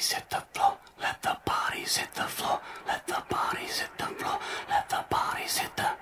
bodies hit the floor. Let the bodies hit the floor. Let the bodies hit the floor. Let the bodies hit the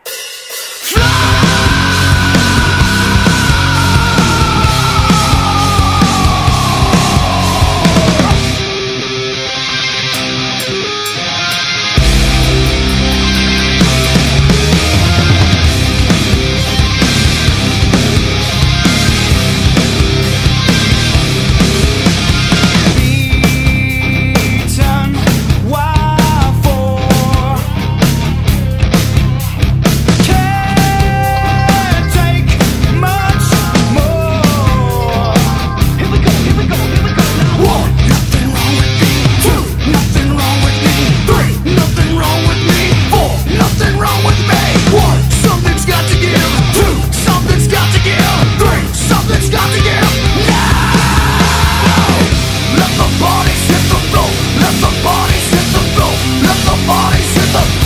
Let the bodies hit the